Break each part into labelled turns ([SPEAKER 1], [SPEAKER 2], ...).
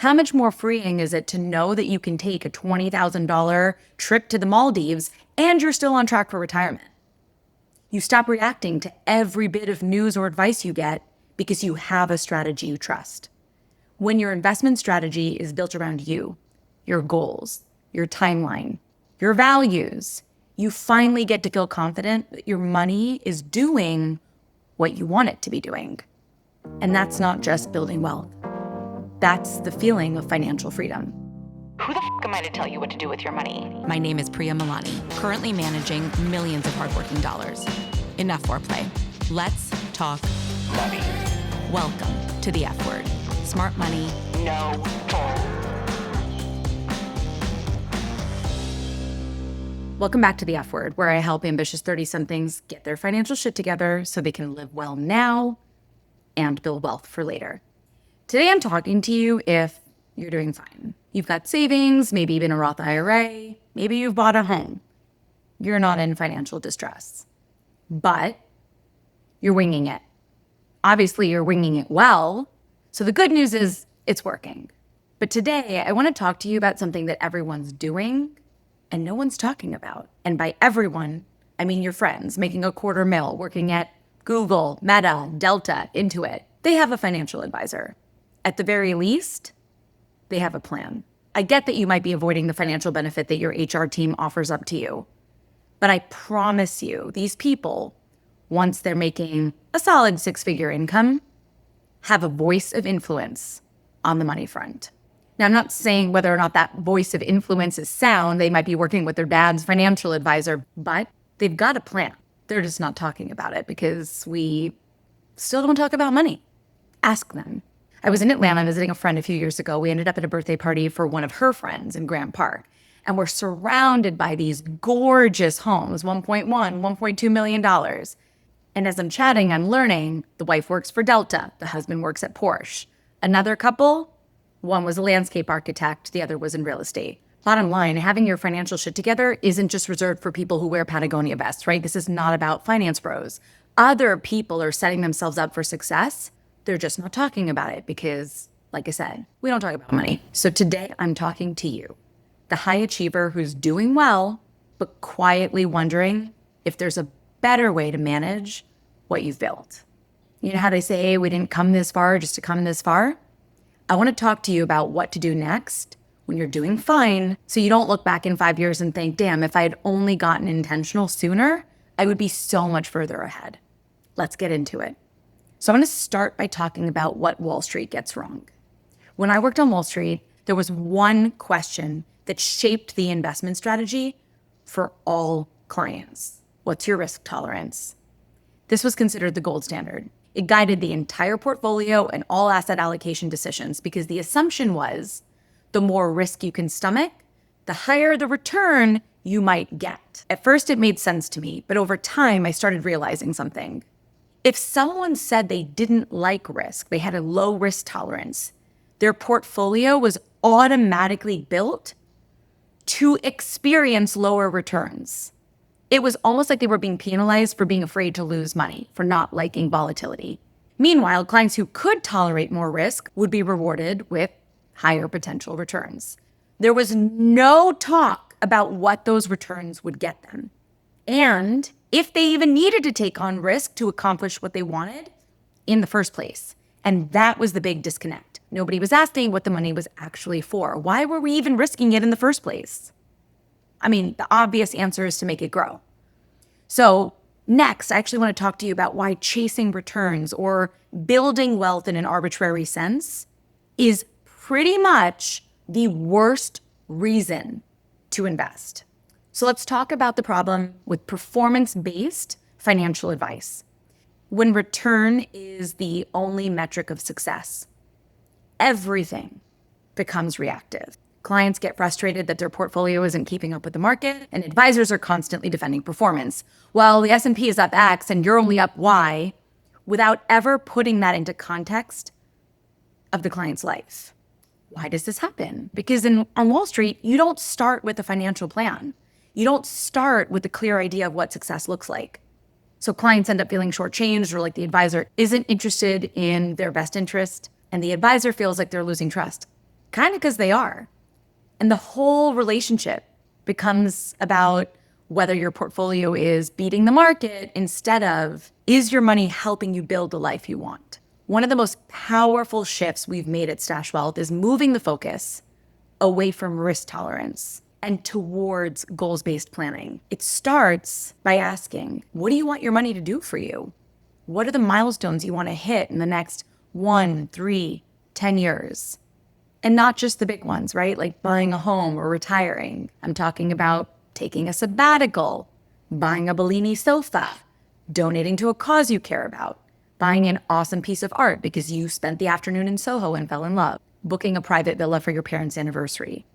[SPEAKER 1] How much more freeing is it to know that you can take a $20,000 trip to the Maldives and you're still on track for retirement? You stop reacting to every bit of news or advice you get because you have a strategy you trust. When your investment strategy is built around you, your goals, your timeline, your values, you finally get to feel confident that your money is doing what you want it to be doing. And that's not just building wealth. That's the feeling of financial freedom.
[SPEAKER 2] Who the f*** am I to tell you what to do with your money?
[SPEAKER 3] My name is Priya, currently managing millions of hardworking dollars. Enough foreplay. Let's talk
[SPEAKER 2] Money.
[SPEAKER 3] Welcome to the F word. Smart money.
[SPEAKER 2] No bull.
[SPEAKER 1] Welcome back to the F word, where I help ambitious 30-somethings get their financial shit together so they can live well now and build wealth for later. Today, I'm talking to you if you're doing fine. You've got savings, maybe even a Roth IRA, maybe you've bought a home. You're not in financial distress, but you're winging it. Obviously, you're winging it well. So the good news is it's working. But today, I want to talk to you about something that everyone's doing and no one's talking about. And by everyone, I mean your friends making $250,000, working at Google, Meta, Delta, Intuit. They have a financial advisor. At the very least, they have a plan. I get that you might be avoiding the financial benefit that your HR team offers up to you. But I promise you, these people, once they're making a solid 6-figure income, have a voice of influence on the money front. Now, I'm not saying whether or not that voice of influence is sound. They might be working with their dad's financial advisor, but they've got a plan. They're just not talking about it because we still don't talk about money. Ask them. I was in Atlanta visiting a friend a few years ago. We ended up at a birthday party for one of her friends in Grant Park. And we're surrounded by these gorgeous homes, $1.2 million. And as I'm chatting, I'm learning the wife works for Delta. The husband works at Porsche. Another couple, one was a landscape architect. The other was in real estate. Bottom line, having your financial shit together isn't just reserved for people who wear Patagonia vests, right? This is not about finance bros. Other people are setting themselves up for success. They're just not talking about it because, like I said, we don't talk about money. So today I'm talking to you, the high achiever who's doing well, but quietly wondering if there's a better way to manage what you've built. You know how they say we didn't come this far just to come this far? I want to talk to you about what to do next when you're doing fine so you don't look back in 5 years and think, damn, if I had only gotten intentional sooner, I would be so much further ahead. Let's get into it. So I'm going to start by talking about what Wall Street gets wrong. When I worked on Wall Street, there was one question that shaped the investment strategy for all clients. What's your risk tolerance? This was considered the gold standard. It guided the entire portfolio and all asset allocation decisions because the assumption was the more risk you can stomach, the higher the return you might get. At first, it made sense to me, but over time, I started realizing something. If someone said they didn't like risk, they had a low risk tolerance, their portfolio was automatically built to experience lower returns. It was almost like they were being penalized for being afraid to lose money, for not liking volatility. Meanwhile, clients who could tolerate more risk would be rewarded with higher potential returns. There was no talk about what those returns would get them. And if they even needed to take on risk to accomplish what they wanted in the first place. And that was the big disconnect. Nobody was asking what the money was actually for. Why were we even risking it in the first place? I mean, the obvious answer is to make it grow. So next, I actually want to talk to you about why chasing returns or building wealth in an arbitrary sense is pretty much the worst reason to invest. So let's talk about the problem with performance-based financial advice. When return is the only metric of success, everything becomes reactive. Clients get frustrated that their portfolio isn't keeping up with the market, and advisors are constantly defending performance. Well, the S&P is up X and you're only up Y, without ever putting that into context of the client's life. Why does this happen? Because on Wall Street, you don't start with a financial plan. You don't start with a clear idea of what success looks like. So clients end up feeling shortchanged or like the advisor isn't interested in their best interest, and the advisor feels like they're losing trust. Kind of because they are. And the whole relationship becomes about whether your portfolio is beating the market instead of, is your money helping you build the life you want? One of the most powerful shifts we've made at Stash Wealth is moving the focus away from risk tolerance and towards goals-based planning. It starts by asking, what do you want your money to do for you? What are the milestones you want to hit in the next 1, 3, 10 years? And not just the big ones, right? Like buying a home or retiring. I'm talking about taking a sabbatical, buying a Bellini sofa, donating to a cause you care about, buying an awesome piece of art because you spent the afternoon in Soho and fell in love, booking a private villa for your parents' anniversary,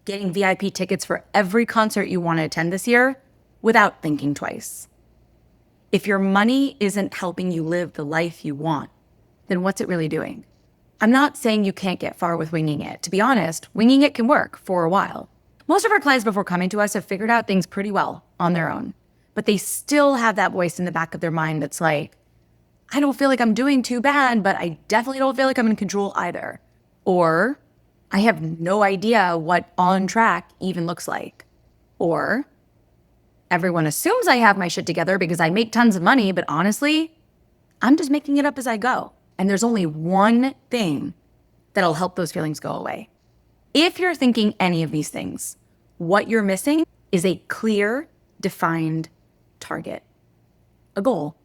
[SPEAKER 1] getting VIP tickets for every concert you want to attend this year without thinking twice. If your money isn't helping you live the life you want, then what's it really doing? I'm not saying you can't get far with winging it. To be honest, winging it can work for a while. Most of our clients before coming to us have figured out things pretty well on their own, but they still have that voice in the back of their mind that's like, I don't feel like I'm doing too bad, but I definitely don't feel like I'm in control either. Or I have no idea what on track even looks like. Or everyone assumes I have my shit together because I make tons of money, but honestly, I'm just making it up as I go. And there's only one thing that'll help those feelings go away. If you're thinking any of these things, what you're missing is a clear, defined target, a goal.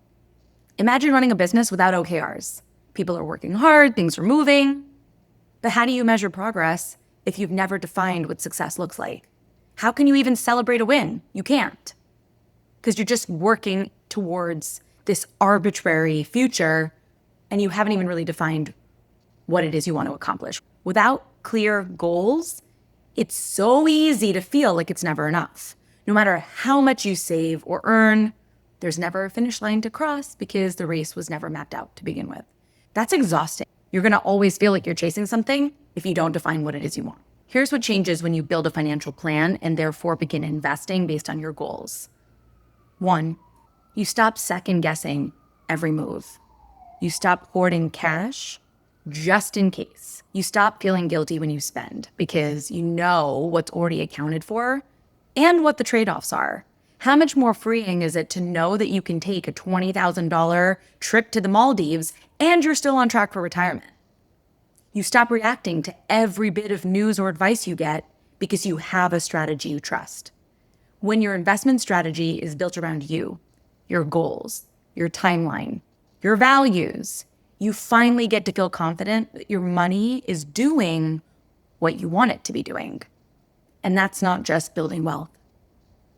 [SPEAKER 1] Imagine running a business without OKRs. People are working hard, things are moving, but how do you measure progress if you've never defined what success looks like? How can you even celebrate a win? You can't, because you're just working towards this arbitrary future and you haven't even really defined what it is you want to accomplish. Without clear goals, it's so easy to feel like it's never enough. No matter how much you save or earn, there's never a finish line to cross because the race was never mapped out to begin with. That's exhausting. You're going to always feel like you're chasing something if you don't define what it is you want. Here's what changes when you build a financial plan and therefore begin investing based on your goals. 1, you stop second guessing every move. You stop hoarding cash just in case. You stop feeling guilty when you spend because you know what's already accounted for and what the trade-offs are. How much more freeing is it to know that you can take a $20,000 trip to the Maldives and you're still on track for retirement? You stop reacting to every bit of news or advice you get because you have a strategy you trust. When your investment strategy is built around you, your goals, your timeline, your values, you finally get to feel confident that your money is doing what you want it to be doing. And that's not just building wealth.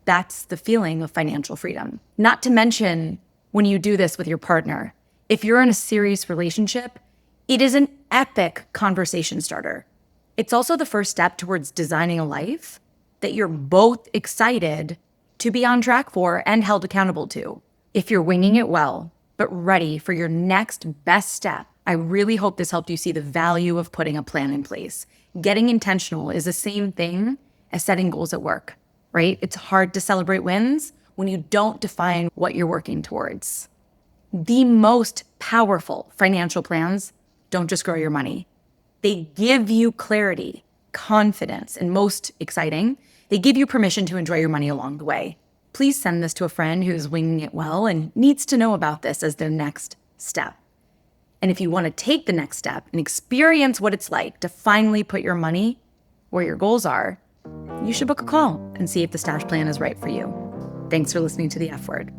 [SPEAKER 1] That's the feeling of financial freedom. Not to mention when you do this with your partner. If you're in a serious relationship, it is an epic conversation starter. It's also the first step towards designing a life that you're both excited to be on track for and held accountable to. If you're winging it well, but ready for your next best step, I really hope this helped you see the value of putting a plan in place. Getting intentional is the same thing as setting goals at work, right? It's hard to celebrate wins when you don't define what you're working towards. The most powerful financial plans don't just grow your money. They give you clarity, confidence, and most exciting, they give you permission to enjoy your money along the way. Please send this to a friend who's winging it well and needs to know about this as their next step. And if you want to take the next step and experience what it's like to finally put your money where your goals are, you should book a call and see if the stash plan is right for you. Thanks for listening to the F Word.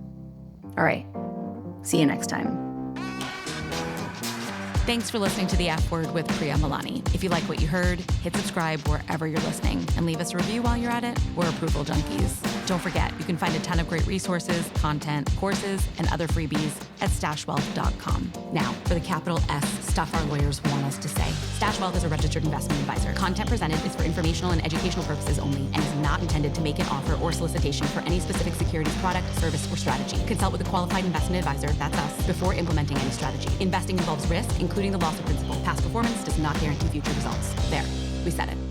[SPEAKER 1] All right, see you next time.
[SPEAKER 3] Thanks for listening to The F Word with Priya Malani. If you like what you heard, hit subscribe wherever you're listening and leave us a review while you're at it. We're approval junkies. Don't forget, you can find a ton of great resources, content, courses, and other freebies at stashwealth.com. Now, for the capital S stuff our lawyers want us to say. Stash Wealth is a registered investment advisor. Content presented is for informational and educational purposes only and is not intended to make an offer or solicitation for any specific securities, product, service, or strategy. Consult with a qualified investment advisor, that's us, before implementing any strategy. Investing involves risk, including the loss of principal. Past performance does not guarantee future results. There, we said it.